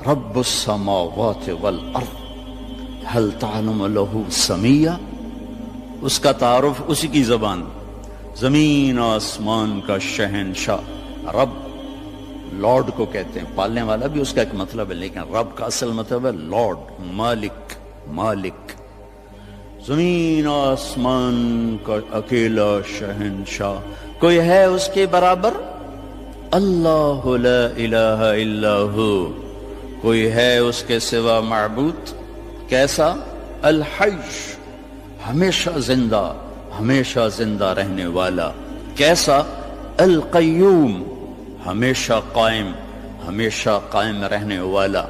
رب السماوات والارض هل تعلم له سمیہ، اس کا تعارف اسی کی زبان، زمین آسمان کا شہنشاہ رب، لارڈ کو کہتے ہیں، پالنے والا بھی اس کا ایک مطلب ہے، لیکن رب کا اصل مطلب ہے لارڈ، مالک، مالک، زمین آسمان کا اکیلا شہنشاہ، کوئی ہے اس کے برابر؟ اللہ لا الہ الا ہو، کوئی ہے اس کے سوا معبود؟ کیسا؟ الحی، ہمیشہ زندہ، ہمیشہ زندہ رہنے والا۔ کیسا؟ القیوم، ہمیشہ قائم، ہمیشہ قائم رہنے والا،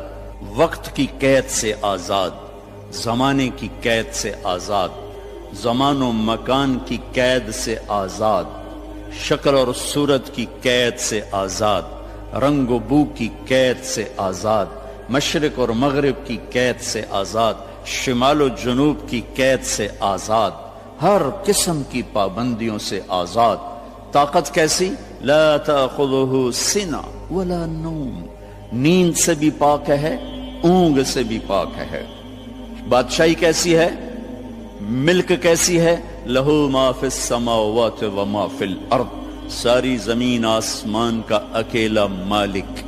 وقت کی قید سے آزاد، زمانے کی قید سے آزاد، زمان و مکان کی قید سے آزاد، شکل اور صورت کی قید سے آزاد، رنگ و بو کی قید سے آزاد، مشرق اور مغرب کی قید سے آزاد، شمال و جنوب کی قید سے آزاد، ہر قسم کی پابندیوں سے آزاد۔ طاقت کیسی؟ لا تأخذہ سنہ ولا نوم، نیند سے بھی پاک ہے، اونگ سے بھی پاک ہے۔ بادشاہی کیسی ہے؟ ملک کیسی ہے؟ لہو ما فی السماوات و ما فی الارض، ساری زمین آسمان کا اکیلا مالک۔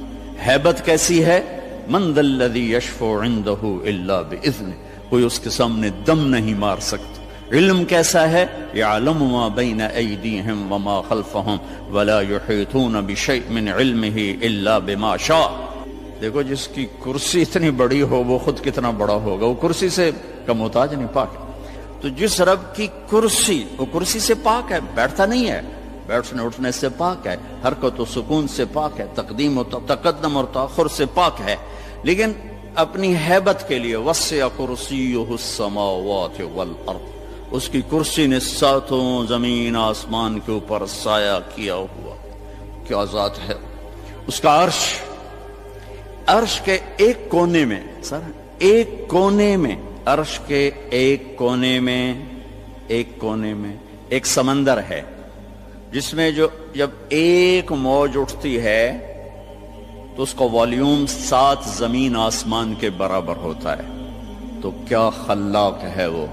ہیبت کیسی ہے؟ من ذا الذی یشفع عندہ الا باذنہ، کوئی اس کے سامنے دم نہیں مار سکتا۔ علم کیسا ہے؟ یعلم ما بین ایدیہم وما خلفہم ولا یحیطون بشیء من علمہ الا بما شاء۔ دیکھو جس کی کرسی اتنی بڑی ہو وہ خود کتنا بڑا ہوگا، وہ کرسی سے کا محتاج نہیں، پاک ہے۔ تو جس رب کی کرسی، وہ کرسی سے پاک ہے، بیٹھتا نہیں ہے، بیٹھنے اٹھنے سے پاک ہے، حرکت و سکون سے پاک ہے، تقدیم و تقدم اور تاخر سے پاک ہے، لیکن اپنی ہیبت کے لیے وسع کرسیہ السماوات والارض، اس کی کرسی نے ساتوں زمین آسمان کے اوپر سایہ کیا ہوا۔ کیا ذات ہے اس کا! عرش، عرش کے ایک کونے میں، سر ایک کونے میں، عرش کے ایک کونے میں، ایک کونے میں ایک سمندر ہے، جس میں جب ایک موج اٹھتی ہے تو اس کا والیوم 7 زمین آسمان کے برابر ہوتا ہے۔ تو کیا خلاق ہے وہ،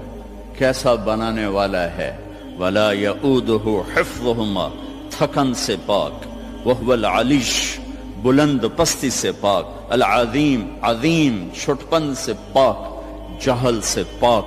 کیسا بنانے والا ہے۔ ولا یؤودہ حفظہما، تھکن سے پاک، وہو العلیش، بلند پستی سے پاک، العظیم، عظیم، چھٹپن سے پاک، جہل سے پاک۔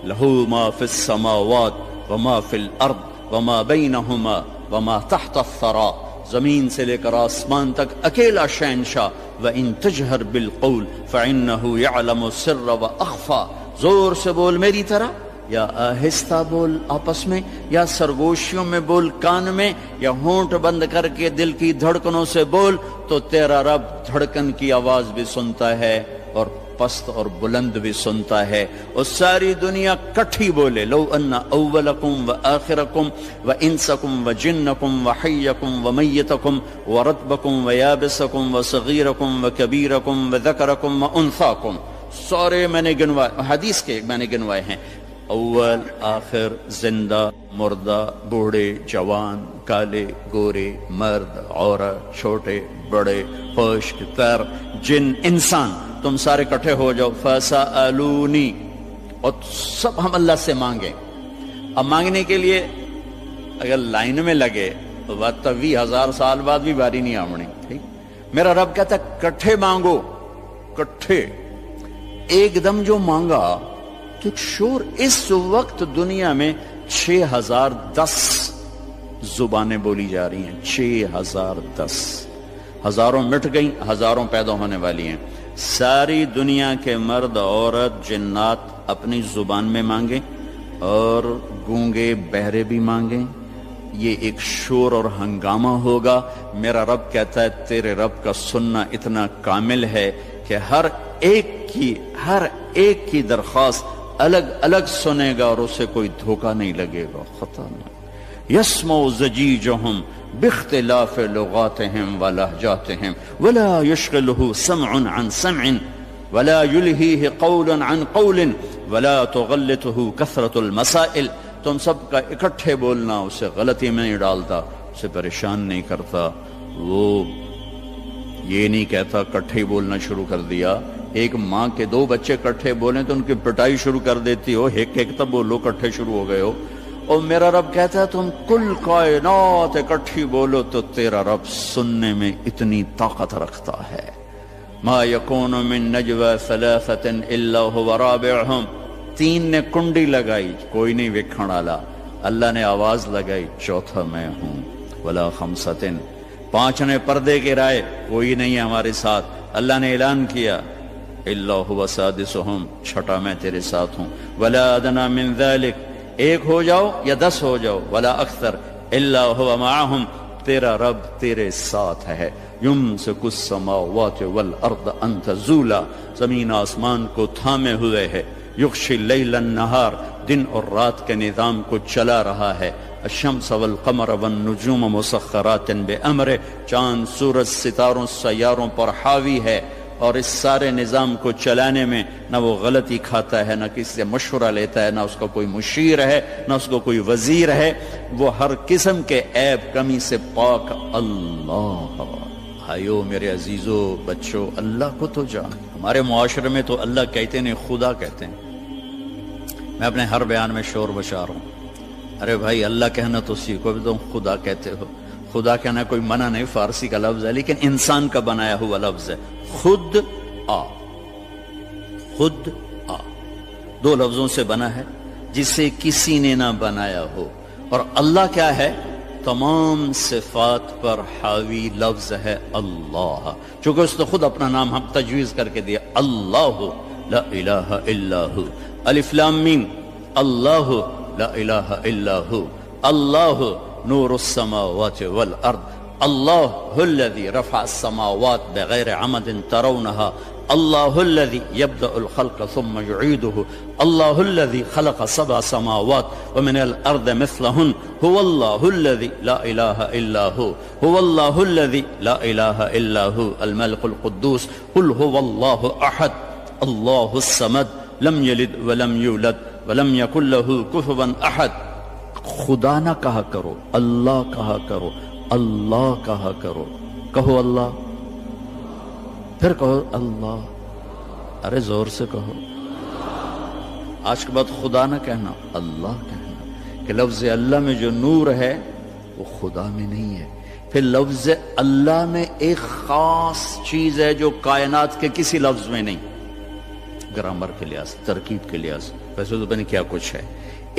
لہو ما فی السماوات وما فی الارض وما بینہما وما تحت الثری، زمین سے لے کر آسمان تک اکیلا شہنشاہ۔ وَإِن تَجْهَرْ بِالْقَوْلِ فَإِنَّهُ يَعْلَمُ السِّرَّ وَأَخْفَى، زور سے بول میری طرح، یا آہستہ بول آپس میں، یا سرگوشیوں میں بول کان میں، یا ہونٹ بند کر کے دل کی دھڑکنوں سے بول، تو تیرا رب دھڑکن کی آواز بھی سنتا ہے اور پست اور بلند بھی سنتا ہے۔ اور ساری دنیا کٹھی بولے، لو ان اولکم و آخرکم و انسکم و جنکم و حیکم و میتکم و رتبکم و یابسکم و صغیرکم و کبیرکم و ذکرکم و انثاکم، سارے میں نے گنوائے، حدیث کے میں نے گنوائے ہیں، اول، آخر، زندہ، مردہ، بوڑھے، جوان، کالے، گورے، مرد، عورت، چھوٹے، بڑے، خشک، تر، جن، انسان، تم سارے کٹھے ہو جاؤ، فَسَأَلُونِي، اور سب ہم اللہ سے مانگیں۔ اب مانگنے کے لیے اگر لائن میں لگے تو بات 20,000 سال بعد بھی باری نہیں آمنی، ٹھیک؟ میرا رب کہتا ہے کٹھے مانگو، کٹھے، ایک دم جو مانگا تو ایک شور۔ اس وقت دنیا میں 6010 زبانیں بولی جا رہی ہیں، 6010، ہزاروں مٹ گئیں، ہزاروں پیدا ہونے والی ہیں۔ ساری دنیا کے مرد، عورت، جنات اپنی زبان میں مانگیں اور گونگے بہرے بھی مانگیں، یہ ایک شور اور ہنگامہ ہوگا۔ میرا رب کہتا ہے تیرے رب کا سننا اتنا کامل ہے کہ ہر ایک کی درخواست الگ الگ سنے گا اور اسے کوئی دھوکہ نہیں لگے گا، خطا نہیں۔ یسمع زجیجہم باختلاف لغاتہم ولہجاتہم ولا یشغلہ سمع عن سمع ولا یلہیہ قول عن قول ولا تغلطہ کثرت المسائل، تم سب کا اکٹھے بولنا اسے غلطی میں نہیں ڈالتا، اسے پریشان نہیں کرتا، وہ یہ نہیں کہتا کٹھے بولنا شروع کر دیا. ایک ماں کے دو بچے کٹھے بولیں تو ان کی پٹائی شروع کر دیتی ہو, ایک ایک تب بولو کٹھے شروع ہو گئے ہو. اور میرا رب کہتا ہے تم کل کائنات اکٹھی بولو تو تیرا رب سننے میں اتنی طاقت رکھتا ہے. ما یکون من نجوى ثلاثة الا هو رابعهم, تین نے کنڈی لگائی کوئی نہیں وکھن والا, اللہ نے آواز لگائی چوتھا میں ہوں. ولا خمسة, پانچ نے پردے گرائے کوئی نہیں ہے ہمارے ساتھ, اللہ نے اعلان کیا الا هو سادسهم, چھٹا میں تیرے ساتھ ہوں. ولا ادنى من ذلك, ایک ہو جاؤ یا 10 ہو جاؤ, ولا اکثر الا هو معهم, تیرا رب تیرے ساتھ ہے. یمسک السماوات والارض ان تزولا, زمین آسمان کو تھامے ہوئے ہے. یغشی اللیل النہار, دن اور رات کے نظام کو چلا رہا ہے. الشمس والقمر والنجوم مسخرات بامرہ, چاند سورج ستاروں سیاروں پر حاوی ہے, اور اس سارے نظام کو چلانے میں نہ وہ غلطی کھاتا ہے, نہ کسی سے مشورہ لیتا ہے, نہ اس کا کوئی مشیر ہے, نہ اس کو کوئی وزیر ہے. وہ ہر قسم کے عیب کمی سے پاک اللہ. بھائیو میرے عزیزو بچوں, اللہ کو تو جان. ہمارے معاشرے میں تو اللہ کہتے نہیں خدا کہتے ہیں. میں اپنے ہر بیان میں شور بشار ہوں, ارے بھائی اللہ کہنا تو سیکھو, بھی تم خدا کہتے ہو. خدا کہنا کوئی منع نہیں, فارسی کا لفظ ہے لیکن انسان کا بنایا ہوا لفظ ہے. خود آ, خود آ, دو لفظوں سے بنا ہے جسے کسی نے نہ بنایا ہو. اور اللہ کیا ہے؟ تمام صفات پر حاوی لفظ ہے اللہ, چونکہ اس نے خود اپنا نام ہم تجویز کر کے دیا, اللہ لا الہ الا ہو. الف لام میم, اللہ لا الہ الا ہو. اللہ نور السماوات والارض, اللہ الذي رفع السماوات بغیر عمد ترونها, اللہ الذي يبدأ الخلق ثم يعيده, اللہ الذي خلق 7 سماوات ومن الارض مثلهن, هو الله الذي لا اله الا هو, هو الله الذي لا اله الا هو الملك القدوس. قل هو الله احد الله الصمد لم يلد ولم يولد ولم يكن له كفوا احد. خدا نہ کہا کرو, اللہ کہا کرو, اللہ کہا کرو. کہو اللہ, پھر کہو اللہ, ارے زور سے کہو. آج کے بعد خدا نہ کہنا, اللہ کہنا, کہ لفظ اللہ میں جو نور ہے وہ خدا میں نہیں ہے. پھر لفظ اللہ میں ایک خاص چیز ہے جو کائنات کے کسی لفظ میں نہیں, گرامر کے لحاظ, ترکیب کے لحاظ, ویسے تو پتہ کیا کچھ ہے.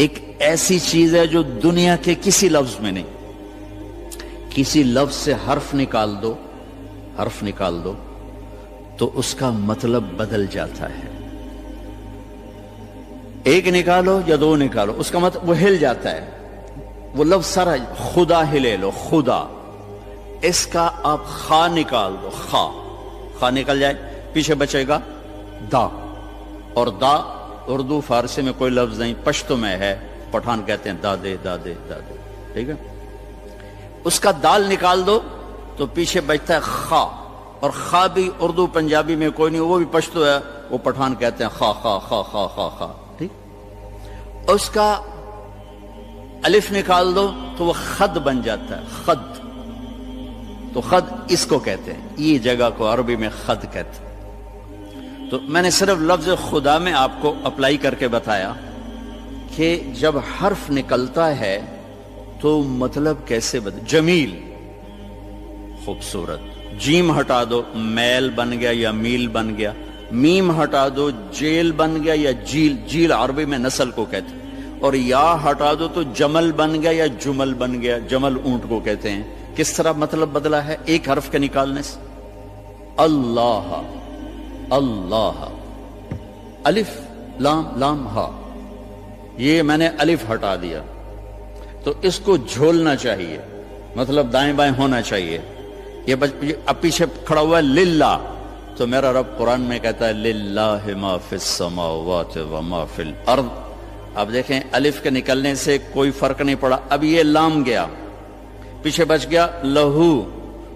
ایک ایسی چیز ہے جو دنیا کے کسی لفظ میں نہیں. کسی لفظ سے حرف نکال دو, حرف نکال دو تو اس کا مطلب بدل جاتا ہے. ایک نکالو یا دو نکالو, اس کا مطلب وہ ہل جاتا ہے. وہ لفظ سارا, خدا ہی لے لو, خدا. اس کا آپ خا نکال دو, خا, خا نکل جائے, پیچھے بچے گا دا. اور دا اردو فارسی میں کوئی لفظ نہیں, پشتو میں ہے, پٹھان کہتے ہیں دادے دادے دادے, ٹھیک ہے. اس کا دال نکال دو تو پیچھے بچتا ہے خا, اور خا بھی اردو پنجابی میں کوئی نہیں, وہ بھی پشتو ہے, وہ پٹھان کہتے ہیں خا خا خا خا خا خا, ٹھیک. اس کا الف نکال دو تو وہ خد بن جاتا ہے, خد. تو خد اس کو کہتے ہیں, یہ جگہ کو عربی میں خد کہتے ہیں. تو میں نے صرف لفظ خدا میں آپ کو اپلائی کر کے بتایا کہ جب حرف نکلتا ہے تو مطلب کیسے بدل. جمیل, خوبصورت. جیم ہٹا دو, میل بن گیا یا میل بن گیا. میم ہٹا دو, جیل بن گیا یا جیل, جیل عربی میں نسل کو کہتے ہیں. اور یا ہٹا دو تو جمل بن گیا یا جمل بن گیا, جمل اونٹ کو کہتے ہیں. کس طرح مطلب بدلا ہے ایک حرف کے نکالنے سے. اللہ, اللہ, الف لام لام ہا, یہ میں نے الف ہٹا دیا تو اس کو جھولنا چاہیے, مطلب دائیں بائیں ہونا چاہیے. یہ اب پیچھے کھڑا ہوا ہے للہ, تو میرا رب قرآن میں کہتا ہے للہ ما فی السماوات و ما فی الارض. اب دیکھیں الف کے نکلنے سے کوئی فرق نہیں پڑا. اب یہ لام گیا, پیچھے بچ گیا لہو,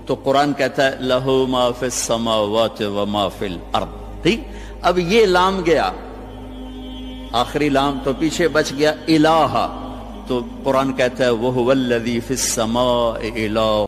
تو قرآن کہتا ہے لہو ما فی السماوات و ما فی الارض, ٹھیک. اب یہ لام گیا, آخری لام, تو پیچھے بچ گیا الہ, تو قرآن کہتا ہے وَهُوَ الَّذِي فِي السَّمَاءِ إِلَٰهٌ